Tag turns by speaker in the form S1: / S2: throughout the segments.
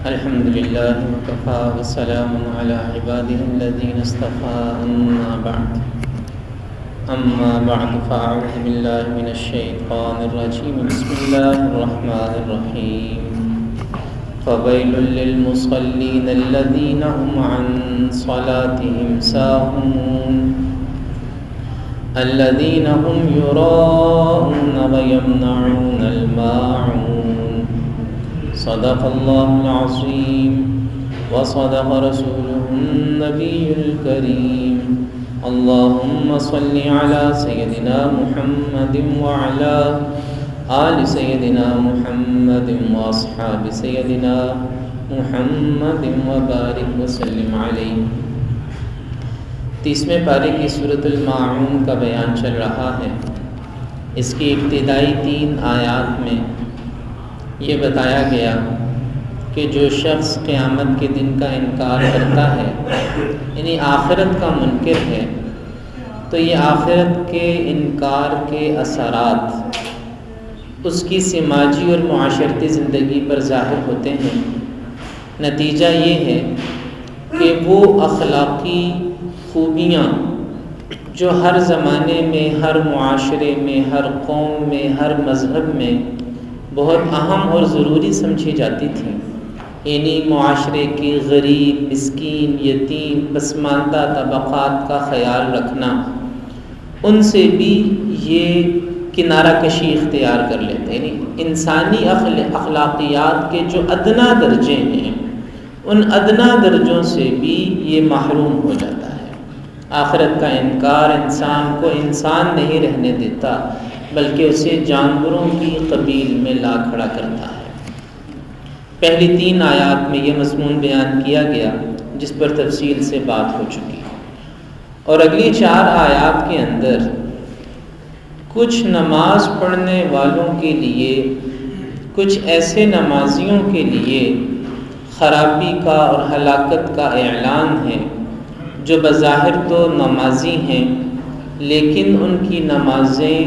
S1: الحمد لله وكفى وسلام على عباده الذين اصطفى أما بعد فأعوذ بالله من الشيطان الرجيم بسم الله الرحمن الرحيم فويل للمصلين الذين هم عن صلاتهم ساهون الذين هم يراءون ويمنعون الماعون صدق الله العظيم وصدق رسوله النبي الكريم اللهم صل على سيدنا محمد وعلى آل سيدنا محمد وأصحاب سيدنا محمد وبارك وسلم عليه۔ 30ویں پارے کی سورۃ الماعون کا بیان چل رہا ہے۔ اس کی ابتدائی 3 آیات میں یہ بتایا گیا کہ جو شخص قیامت کے دن کا انکار کرتا ہے، یعنی آخرت کا منکر ہے، تو یہ آخرت کے انکار کے اثرات اس کی سماجی اور معاشرتی زندگی پر ظاہر ہوتے ہیں۔ نتیجہ یہ ہے کہ وہ اخلاقی خوبیاں جو ہر زمانے میں، ہر معاشرے میں، ہر قوم میں، ہر مذہب میں بہت اہم اور ضروری سمجھی جاتی تھیں، یعنی معاشرے کی غریب، مسکین، یتیم، پسماندہ طبقات کا خیال رکھنا، ان سے بھی یہ کنارہ کشی اختیار کر لیتے ہیں۔ یعنی انسانی اخلاقیات کے جو ادنا درجے ہیں، ان ادنا درجوں سے بھی یہ محروم ہو جاتا ہے۔ آخرت کا انکار انسان کو انسان نہیں رہنے دیتا، بلکہ اسے جانوروں کی قبیل میں لا کھڑا کرتا ہے۔ پہلی 3 آیات میں یہ مضمون بیان کیا گیا جس پر تفصیل سے بات ہو چکی، اور اگلی 4 آیات کے اندر کچھ نماز پڑھنے والوں کے لیے، کچھ ایسے نمازیوں کے لیے خرابی کا اور ہلاکت کا اعلان ہے جو بظاہر تو نمازی ہیں، لیکن ان کی نمازیں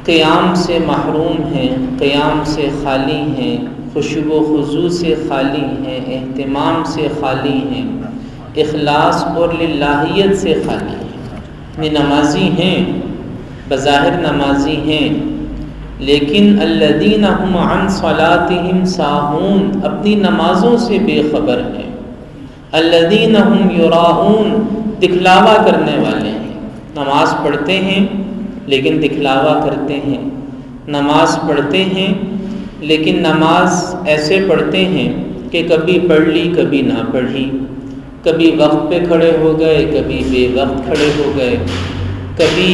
S1: قیام سے محروم ہیں، قیام سے خالی ہیں، خشوع و خضوع سے خالی ہیں، اہتمام سے خالی ہیں، اخلاص اور للہیت سے خالی ہیں۔ یہ نمازی ہیں، بظاہر نمازی ہیں، لیکن الذین هم عن صلاتهم ساہون، اپنی نمازوں سے بے خبر ہیں۔ الذین هم یراؤون، دکھلاوا کرنے والے ہیں۔ نماز پڑھتے ہیں لیکن دکھلاوا کرتے ہیں، نماز پڑھتے ہیں لیکن نماز ایسے پڑھتے ہیں کہ کبھی پڑھ لی کبھی نہ پڑھی، کبھی وقت پہ کھڑے ہو گئے کبھی بے وقت کھڑے ہو گئے، کبھی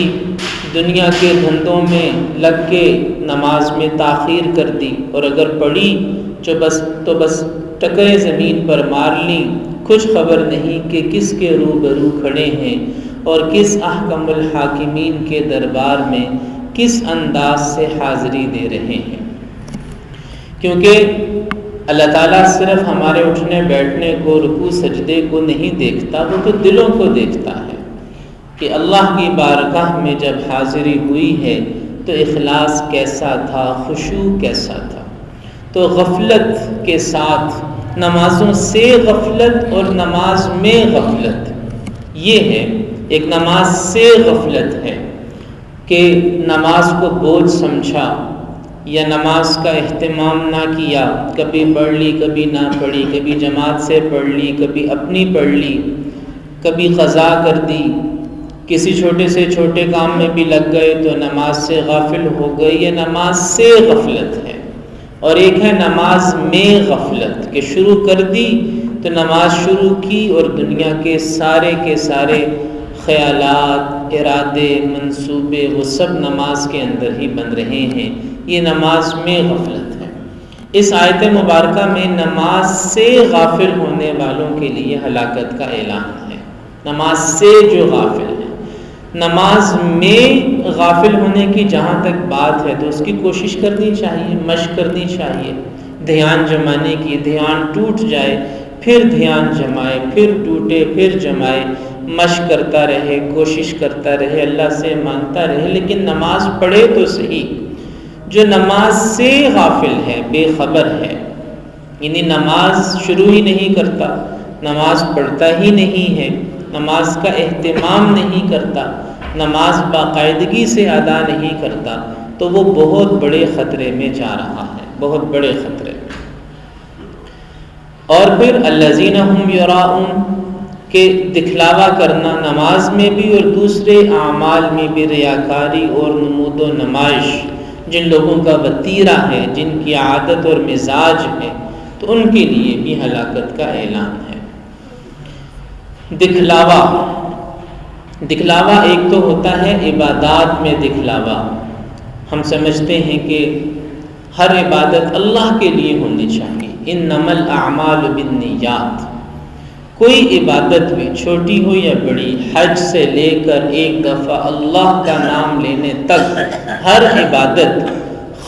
S1: دنیا کے دھندوں میں لگ کے نماز میں تاخیر کر دی، اور اگر پڑھی تو بس ٹکرے زمین پر مار لی، کچھ خبر نہیں کہ کس کے روبرو کھڑے ہیں اور کس احکم الحاکمین کے دربار میں کس انداز سے حاضری دے رہے ہیں۔ کیونکہ اللہ تعالیٰ صرف ہمارے اٹھنے بیٹھنے کو، رکوع سجدے کو نہیں دیکھتا، وہ تو دلوں کو دیکھتا ہے کہ اللہ کی بارگاہ میں جب حاضری ہوئی ہے تو اخلاص کیسا تھا، خشوع کیسا تھا۔ تو غفلت کے ساتھ نمازوں سے غفلت اور نماز میں غفلت، یہ ہے ایک نماز سے غفلت ہے کہ نماز کو بوجھ سمجھا یا نماز کا اہتمام نہ کیا، کبھی پڑھ لی کبھی نہ پڑھی، کبھی جماعت سے پڑھ لی کبھی اپنی پڑھ لی، کبھی قضا کر دی، کسی چھوٹے سے چھوٹے کام میں بھی لگ گئے تو نماز سے غافل ہو گئی۔ یہ نماز سے غفلت ہے، اور ایک ہے نماز میں غفلت کہ شروع کر دی تو نماز شروع کی اور دنیا کے سارے خیالات، ارادے، منصوبے وہ سب نماز کے اندر ہی بن رہے ہیں۔ یہ نماز میں غفلت ہے۔ اس آیت مبارکہ میں نماز سے غافل ہونے والوں کے لیے ہلاکت کا اعلان ہے۔ نماز سے جو غافل ہے، نماز میں غافل ہونے کی جہاں تک بات ہے تو اس کی کوشش کرنی چاہیے، مشق کرنی چاہیے، دھیان جمانے کی، دھیان ٹوٹ جائے پھر دھیان جمائے، پھر ٹوٹے پھر جمائے، مشق کرتا رہے، کوشش کرتا رہے، اللہ سے مانگتا رہے، لیکن نماز پڑھے تو صحیح۔ جو نماز سے غافل ہے، بے خبر ہے، یعنی نماز شروع ہی نہیں کرتا، نماز پڑھتا ہی نہیں ہے، نماز کا اہتمام نہیں کرتا، نماز باقاعدگی سے ادا نہیں کرتا، تو وہ بہت بڑے خطرے میں جا رہا ہے، بہت بڑے خطرے میں۔ اور پھر الذین ھم یراؤن، کہ دکھلاوا کرنا نماز میں بھی اور دوسرے اعمال میں بھی، ریاکاری اور نمود و نمائش جن لوگوں کا وتیرہ ہے، جن کی عادت اور مزاج ہے، تو ان کے لیے بھی ہلاکت کا اعلان ہے۔ دکھلاوا ایک تو ہوتا ہے عبادات میں دکھلاوا۔ ہم سمجھتے ہیں کہ ہر عبادت اللہ کے لیے ہونی چاہیے، انما الاعمال بالنیات۔ کوئی عبادت بھی چھوٹی ہو یا بڑی، حج سے لے کر ایک دفعہ اللہ کا نام لینے تک، ہر عبادت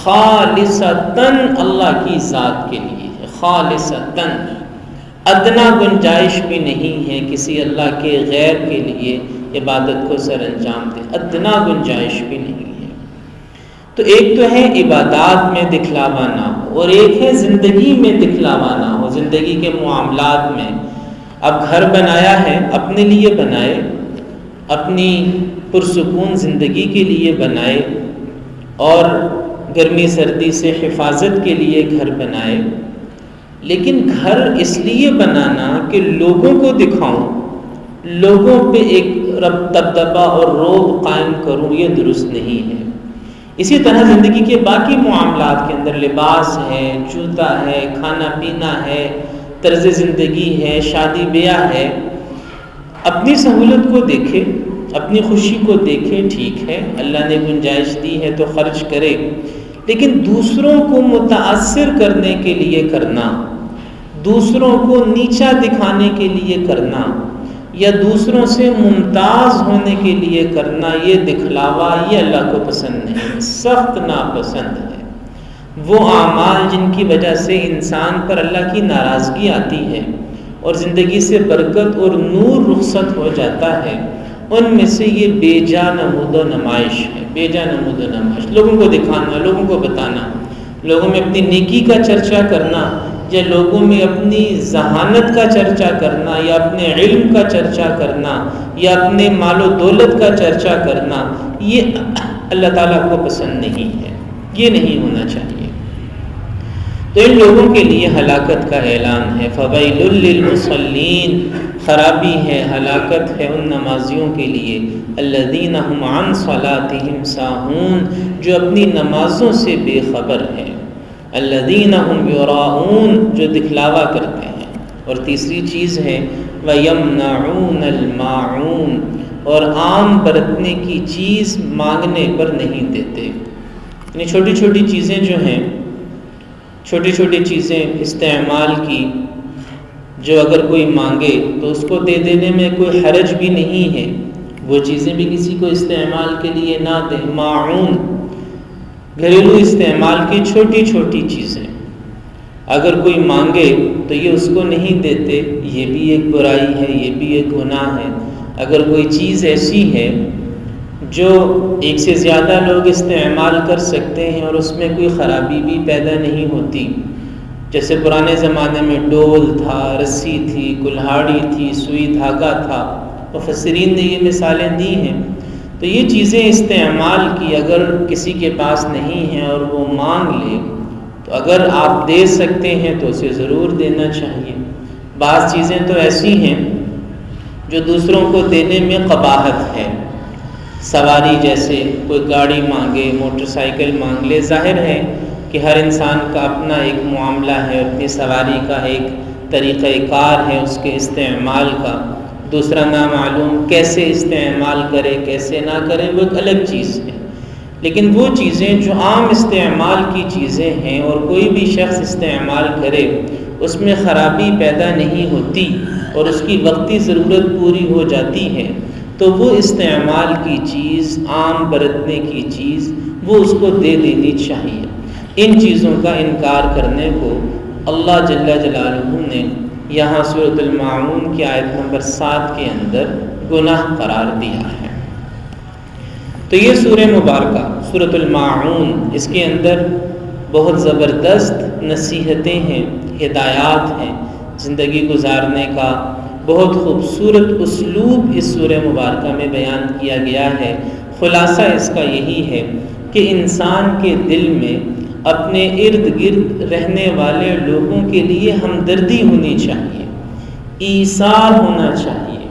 S1: خالصتاً اللہ کی ذات کے لیے ہے، خالصتاً۔ ادنا گنجائش بھی نہیں ہے کسی اللہ کے غیر کے لیے عبادت کو سر انجام دے، ادنا گنجائش بھی نہیں ہے۔ تو ایک تو ہے عبادات میں دکھلاوا نہ ہو، اور ایک ہے زندگی میں دکھلاوا نہ ہو، زندگی کے معاملات میں۔ اب گھر بنایا ہے، اپنے لیے بنائے، اپنی پرسکون زندگی کے لیے بنائے، اور گرمی سردی سے حفاظت کے لیے گھر بنائے، لیکن گھر اس لیے بنانا کہ لوگوں کو دکھاؤں، لوگوں پہ ایک دبدبہ اور رعب قائم کروں، یہ درست نہیں ہے۔ اسی طرح زندگی کے باقی معاملات کے اندر، لباس ہے، جوتا ہے، کھانا پینا ہے، طرز زندگی ہے، شادی بیاہ ہے، اپنی سہولت کو دیکھے، اپنی خوشی کو دیکھے، ٹھیک ہے، اللہ نے گنجائش دی ہے تو خرچ کرے، لیکن دوسروں کو متاثر کرنے کے لیے کرنا، دوسروں کو نیچا دکھانے کے لیے کرنا، یا دوسروں سے ممتاز ہونے کے لیے کرنا، یہ دکھلاوا، یہ اللہ کو پسند نہیں، سخت ناپسند ہے۔ وہ اعمال جن کی وجہ سے انسان پر اللہ کی ناراضگی آتی ہے اور زندگی سے برکت اور نور رخصت ہو جاتا ہے، ان میں سے یہ بے جا نمود و نمائش ہے، بے جا نمود و نمائش، لوگوں کو دکھانا، لوگوں کو بتانا، لوگوں میں اپنی نیکی کا چرچا کرنا، یا لوگوں میں اپنی ذہانت کا چرچا کرنا، یا اپنے علم کا چرچا کرنا، یا اپنے مال و دولت کا چرچا کرنا، یہ اللہ تعالیٰ کو پسند نہیں ہے، یہ نہیں ہونا چاہیے۔ تو ان لوگوں کے لیے ہلاکت کا اعلان ہے، فویل للمصلین، خرابی ہے، ہلاکت ہے ان نمازیوں کے لیے، الذین هم عن صلاتهم ساہون، جو اپنی نمازوں سے بے خبر ہیں، الذین هم یراؤون، جو دکھلاوا کرتے ہیں، اور تیسری چیز ہے ویمنعون الماعون، اور عام برتنے کی چیز مانگنے پر نہیں دیتے۔ یعنی چھوٹی چھوٹی چیزیں جو ہیں، چھوٹی چھوٹی چیزیں استعمال کی، جو اگر کوئی مانگے تو اس کو دے دینے میں کوئی حرج بھی نہیں ہے، وہ چیزیں بھی کسی کو استعمال کے لیے نہ دیں۔ ماعون، گھریلو استعمال کی چھوٹی چھوٹی چیزیں اگر کوئی مانگے تو یہ اس کو نہیں دیتے، یہ بھی ایک برائی ہے، یہ بھی ایک گناہ ہے۔ اگر کوئی چیز ایسی ہے جو ایک سے زیادہ لوگ استعمال کر سکتے ہیں اور اس میں کوئی خرابی بھی پیدا نہیں ہوتی، جیسے پرانے زمانے میں ڈول تھا، رسی تھی، کلہاڑی تھی، سوئی دھاگا تھا، مفسرین نے یہ مثالیں دی ہیں، تو یہ چیزیں استعمال کی اگر کسی کے پاس نہیں ہیں اور وہ مانگ لے تو اگر آپ دے سکتے ہیں تو اسے ضرور دینا چاہیے۔ بعض چیزیں تو ایسی ہیں جو دوسروں کو دینے میں قباحت ہے، سواری جیسے کوئی گاڑی مانگے، موٹر سائیکل مانگ لے، ظاہر ہے کہ ہر انسان کا اپنا ایک معاملہ ہے، اپنی سواری کا ایک طریقہ کار ہے اس کے استعمال کا، دوسرا نامعلوم کیسے استعمال کرے کیسے نہ کرے وہ ایک الگ چیز ہے، لیکن وہ چیزیں جو عام استعمال کی چیزیں ہیں اور کوئی بھی شخص استعمال کرے اس میں خرابی پیدا نہیں ہوتی اور اس کی وقتی ضرورت پوری ہو جاتی ہے، تو وہ استعمال کی چیز، عام برتنے کی چیز، وہ اس کو دے دینی چاہیے۔ ان چیزوں کا انکار کرنے کو اللہ جل جلالہ نے یہاں سورۃ الماعون کی آیت نمبر 7 کے اندر گناہ قرار دیا ہے۔ تو یہ سورہ مبارکہ سورۃ الماعون، اس کے اندر بہت زبردست نصیحتیں ہیں، ہدایات ہیں زندگی گزارنے کا، بہت خوبصورت اسلوب اس سورہ مبارکہ میں بیان کیا گیا ہے۔ خلاصہ اس کا یہی ہے کہ انسان کے دل میں اپنے ارد گرد رہنے والے لوگوں کے لیے ہمدردی ہونی چاہیے، ایثار ہونا چاہیے،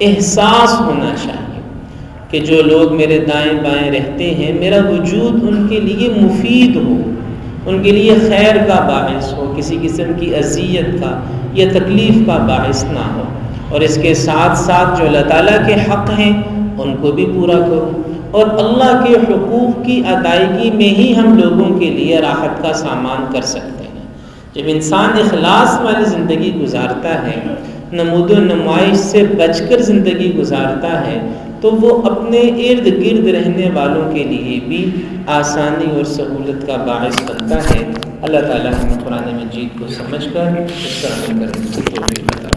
S1: احساس ہونا چاہیے کہ جو لوگ میرے دائیں بائیں رہتے ہیں میرا وجود ان کے لیے مفید ہو، ان کے لیے خیر کا باعث ہو، کسی قسم کی اذیت کا یا تکلیف کا باعث نہ ہو، اور اس کے ساتھ ساتھ جو اللہ تعالیٰ کے حق ہیں ان کو بھی پورا کرو، اور اللہ کے حقوق کی ادائیگی میں ہی ہم لوگوں کے لیے راحت کا سامان کر سکتے ہیں۔ جب انسان اخلاص والی زندگی گزارتا ہے، نمود و نمائش سے بچ کر زندگی گزارتا ہے، تو وہ اپنے ارد گرد رہنے والوں کے لیے بھی آسانی اور سہولت کا باعث بنتا ہے۔ اللہ تعالیٰ ہمیں قرآن مجید کو سمجھ کر اس پر عمل کرنے کی توفیق عطا فرمائے۔